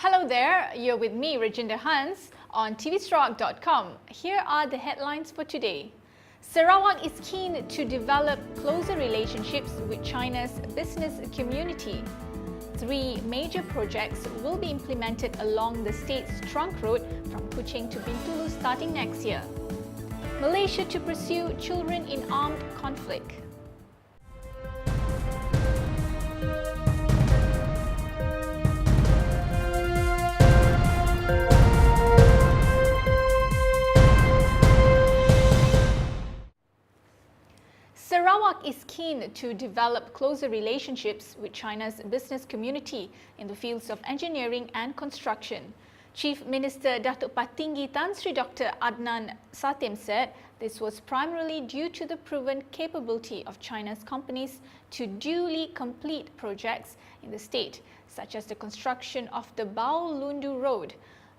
Hello there, you're with me, Rajinder Hans, on tvsarawak.com. Here are the headlines for today. Sarawak is keen to develop closer relationships with China's business community. 3 major projects will be implemented along the state's trunk road from Kuching to Bintulu starting next year. Malaysia to pursue children in armed conflict. Sarawak is keen to develop closer relationships with China's business community in the fields of engineering and construction. Chief Minister Datuk Patinggi Tan Sri Dr. Adnan Satem said this was primarily due to the proven capability of China's companies to duly complete projects in the state, such as the construction of the Bau Lundu Road.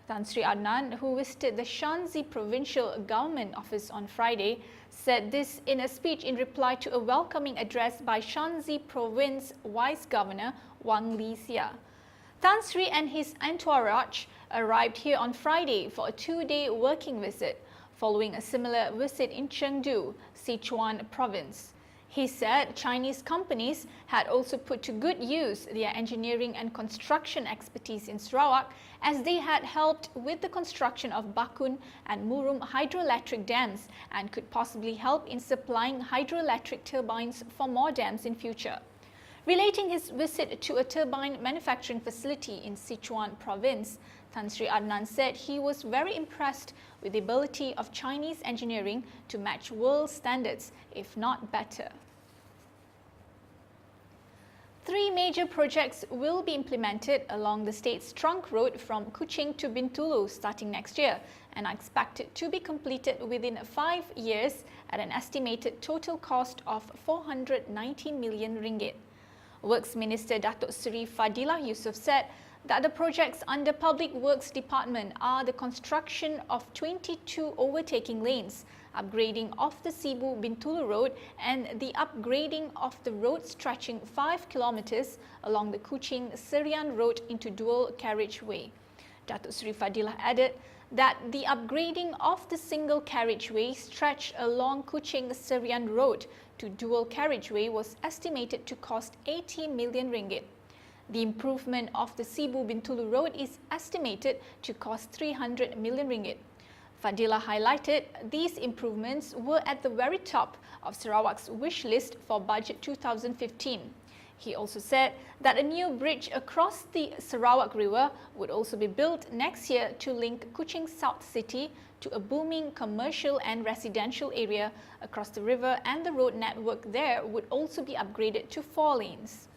Tan Sri Adnan, who visited the Shanxi Provincial Government Office on Friday, said this in a speech in reply to a welcoming address by Shanxi Province Vice Governor Wang Lixia. Tan Sri and his entourage arrived here on Friday for a 2-day working visit, following a similar visit in Chengdu, Sichuan Province. He said Chinese companies had also put to good use their engineering and construction expertise in Sarawak, as they had helped with the construction of Bakun and Murum hydroelectric dams and could possibly help in supplying hydroelectric turbines for more dams in future. Relating his visit to a turbine manufacturing facility in Sichuan Province, Tan Sri Adnan said he was very impressed with the ability of Chinese engineering to match world standards, if not better. 3 major projects will be implemented along the state's trunk road from Kuching to Bintulu starting next year and are expected to be completed within 5 years at an estimated total cost of 419 million ringgit. Works Minister Datuk Seri Fadilah Yusof said that the projects under Public Works Department are the construction of 22 overtaking lanes, upgrading of the Sibu Bintulu Road and the upgrading of the road stretching 5 kilometers along the Kuching Serian Road into dual carriageway. Datuk Seri Fadilah added that the upgrading of the single carriageway stretch along Kuching Serian Road to dual carriageway was estimated to cost 80 million ringgit. The improvement of the Sibu Bintulu Road is estimated to cost 300 million ringgit. Fadilah highlighted these improvements were at the very top of Sarawak's wish list for budget 2015. He also said that a new bridge across the Sarawak River would also be built next year to link Kuching South City to a booming commercial and residential area across the river, and the road network there would also be upgraded to 4 lanes.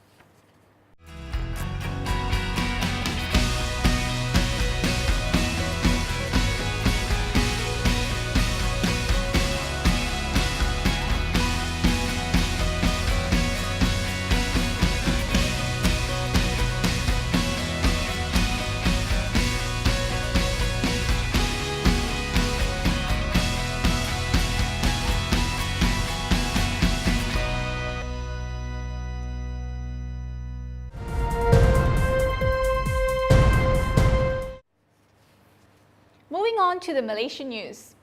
Moving on to the Malaysian news.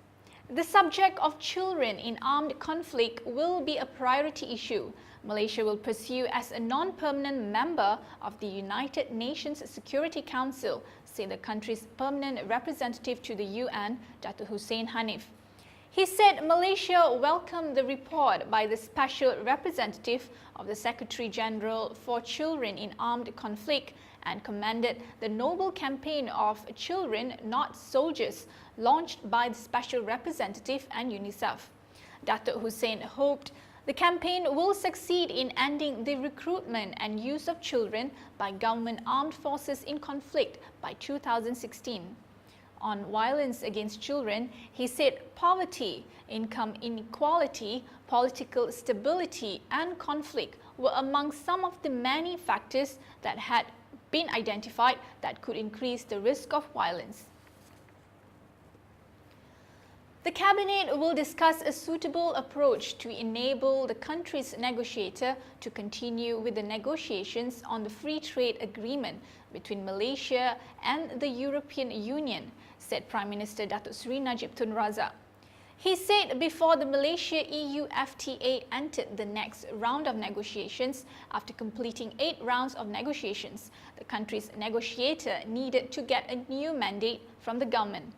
The subject of children in armed conflict will be a priority issue Malaysia will pursue as a non-permanent member of the United Nations Security Council, said the country's permanent representative to the UN, Dato' Hussein Hanif. He said Malaysia welcomed the report by the Special Representative of the Secretary-General for Children in Armed Conflict and commended the noble campaign of Children Not Soldiers launched by the Special Representative and UNICEF. Dato' Hussein hoped the campaign will succeed in ending the recruitment and use of children by government armed forces in conflict by 2016. On violence against children, he said poverty, income inequality, political stability and conflict were among some of the many factors that had been identified that could increase the risk of violence. The Cabinet will discuss a suitable approach to enable the country's negotiator to continue with the negotiations on the free trade agreement between Malaysia and the European Union, said Prime Minister Datuk Seri Najib Tun Razak. He said before the Malaysia-EU FTA entered the next round of negotiations, after completing 8 rounds of negotiations, the country's negotiator needed to get a new mandate from the government.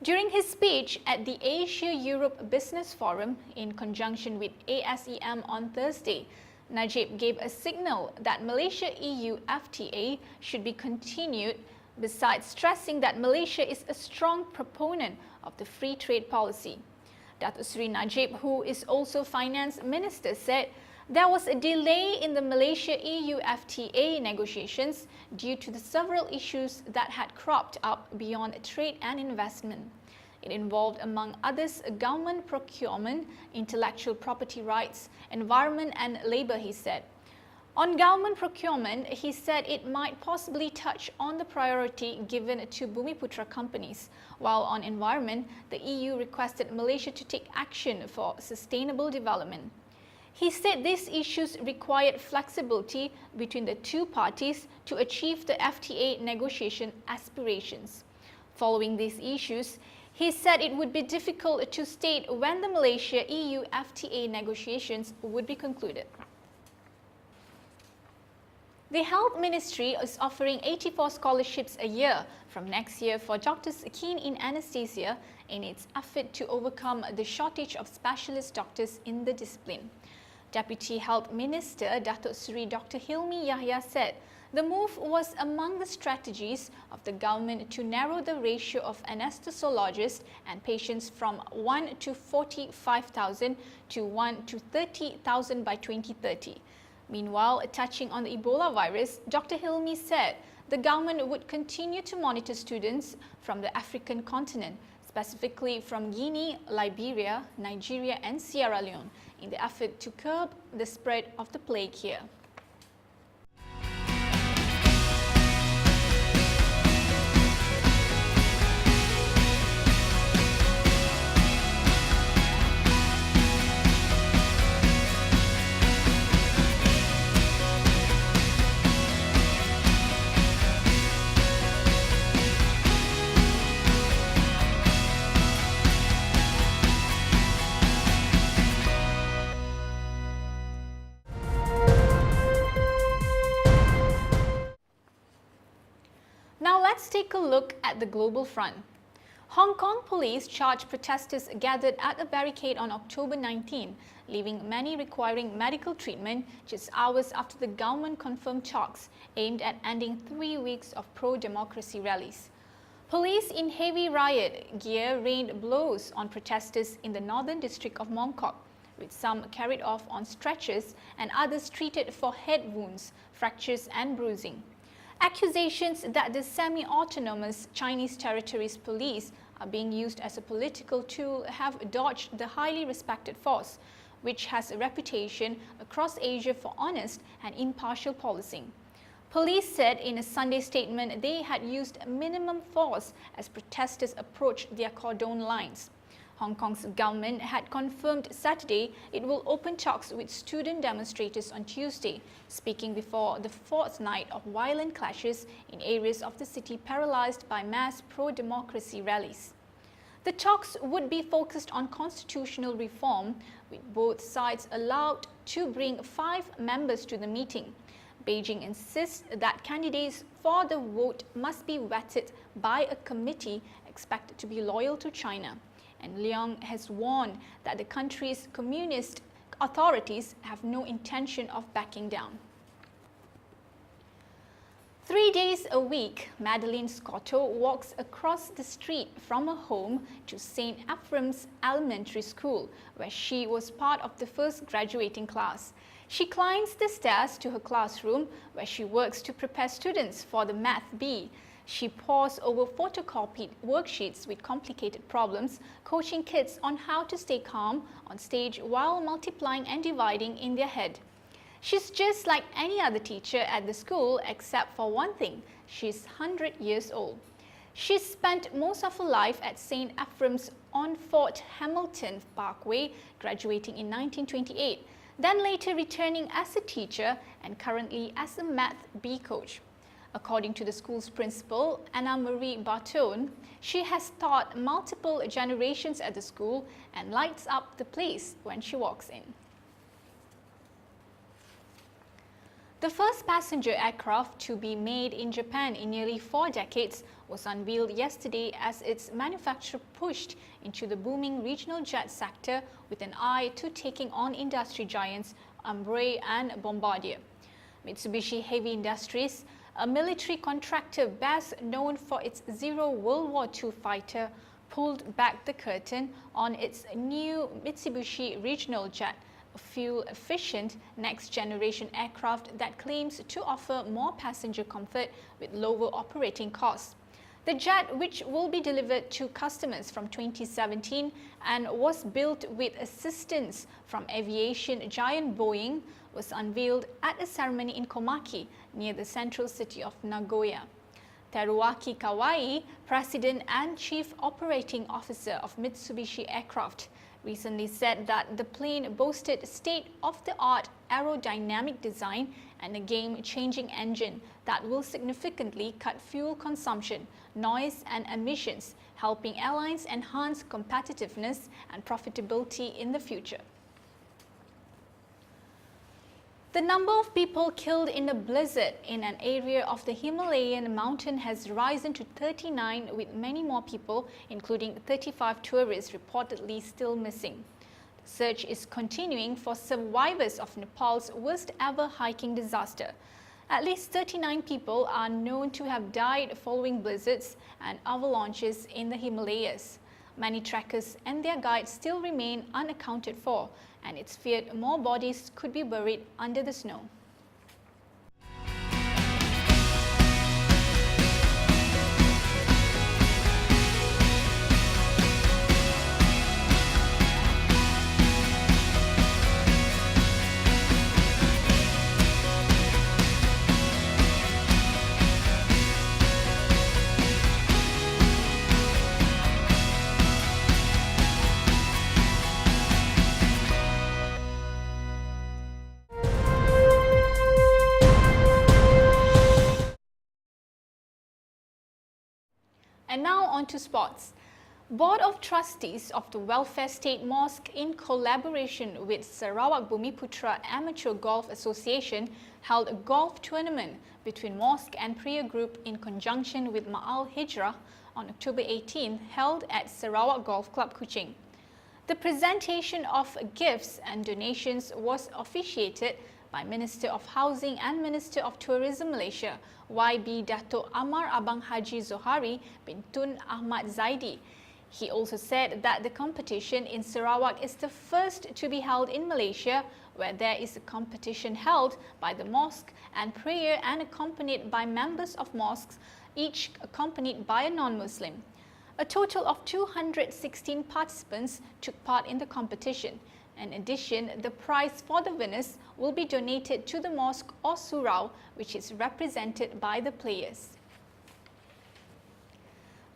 During his speech at the Asia-Europe Business Forum in conjunction with ASEM on Thursday, Najib gave a signal that Malaysia-EU FTA should be continued, besides stressing that Malaysia is a strong proponent of the free trade policy. Datuk Seri Najib, who is also Finance Minister, said there was a delay in the Malaysia-EU FTA negotiations due to the several issues that had cropped up beyond trade and investment. It involved, among others, government procurement, intellectual property rights, environment and labour, he said. On government procurement, he said it might possibly touch on the priority given to Bumiputra companies, while on environment, the EU requested Malaysia to take action for sustainable development. He said these issues required flexibility between the two parties to achieve the FTA negotiation aspirations. Following these issues, he said it would be difficult to state when the Malaysia-EU FTA negotiations would be concluded. The Health Ministry is offering 84 scholarships a year from next year for doctors keen in anesthesia in its effort to overcome the shortage of specialist doctors in the discipline. Deputy Health Minister Datuk Seri Dr. Hilmi Yahya said the move was among the strategies of the government to narrow the ratio of anesthesiologists and patients from 1 to 45,000 to 1 to 30,000 by 2030. Meanwhile, touching on the Ebola virus, Dr. Hilmi said the government would continue to monitor students from the African continent, specifically from Guinea, Liberia, Nigeria and Sierra Leone, in the effort to curb the spread of the plague here. Now let's take a look at the global front. Hong Kong police charged protesters gathered at a barricade on October 19, leaving many requiring medical treatment just hours after the government confirmed talks aimed at ending 3 weeks of pro-democracy rallies. Police in heavy riot gear rained blows on protesters in the northern district of Mong Kok, with some carried off on stretchers and others treated for head wounds, fractures and bruising. Accusations that the semi-autonomous Chinese Territories Police are being used as a political tool have dodged the highly respected force, which has a reputation across Asia for honest and impartial policing. Police said in a Sunday statement they had used minimum force as protesters approached their cordon lines. Hong Kong's government had confirmed Saturday it will open talks with student demonstrators on Tuesday, speaking before the fourth night of violent clashes in areas of the city paralyzed by mass pro-democracy rallies. The talks would be focused on constitutional reform, with both sides allowed to bring 5 members to the meeting. Beijing insists that candidates for the vote must be vetted by a committee expected to be loyal to China. And Leong has warned that the country's communist authorities have no intention of backing down. 3 days a week, Madeline Scotto walks across the street from her home to St. Ephraim's Elementary School, where she was part of the first graduating class. She climbs the stairs to her classroom, where she works to prepare students for the Math B. She pores over photocopied worksheets with complicated problems, coaching kids on how to stay calm on stage while multiplying and dividing in their head. She's just like any other teacher at the school except for one thing: she's 100 years old. She spent most of her life at St. Ephrem's on Fort Hamilton Parkway, graduating in 1928, then later returning as a teacher and currently as a Math B coach. According to the school's principal, Anna Marie Barton, she has taught multiple generations at the school and lights up the place when she walks in. The first passenger aircraft to be made in Japan in nearly 4 decades was unveiled yesterday as its manufacture pushed into the booming regional jet sector with an eye to taking on industry giants Embraer and Bombardier. Mitsubishi Heavy Industries, a military contractor best known for its Zero World War II fighter, pulled back the curtain on its new Mitsubishi Regional Jet, a fuel-efficient next-generation aircraft that claims to offer more passenger comfort with lower operating costs. The jet, which will be delivered to customers from 2017 and was built with assistance from aviation giant Boeing, was unveiled at a ceremony in Komaki near the central city of Nagoya. Teruaki Kawai, President and Chief Operating Officer of Mitsubishi Aircraft, recently said that the plane boasted state-of-the-art aerodynamic design and a game-changing engine that will significantly cut fuel consumption, noise and emissions, helping airlines enhance competitiveness and profitability in the future. The number of people killed in a blizzard in an area of the Himalayan mountain has risen to 39, with many more people, including 35 tourists, reportedly still missing. The search is continuing for survivors of Nepal's worst ever hiking disaster. At least 39 people are known to have died following blizzards and avalanches in the Himalayas. Many trekkers and their guides still remain unaccounted for, and it's feared more bodies could be buried under the snow. And now on to sports. Board of Trustees of the Welfare State Mosque, in collaboration with Sarawak Bumiputra Amateur Golf Association, held a golf tournament between mosque and prayer group in conjunction with Ma'al Hijrah on October 18, held at Sarawak Golf Club Kuching. The presentation of gifts and donations was officiated by Minister of Housing and Minister of Tourism Malaysia, YB Dato' Amar Abang Haji Zohari bin Tun Ahmad Zaidi. He also said that the competition in Sarawak is the first to be held in Malaysia, where there is a competition held by the mosque and prayer and accompanied by members of mosques, each accompanied by a non-Muslim. A total of 216 participants took part in the competition. In addition, the prize for the winners will be donated to the mosque or surau, which is represented by the players.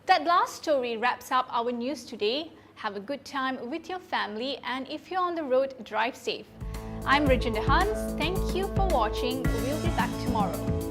That last story wraps up our news today. Have a good time with your family, and if you're on the road, drive safe. I'm Rajendra Hans. Thank you for watching. We'll be back tomorrow.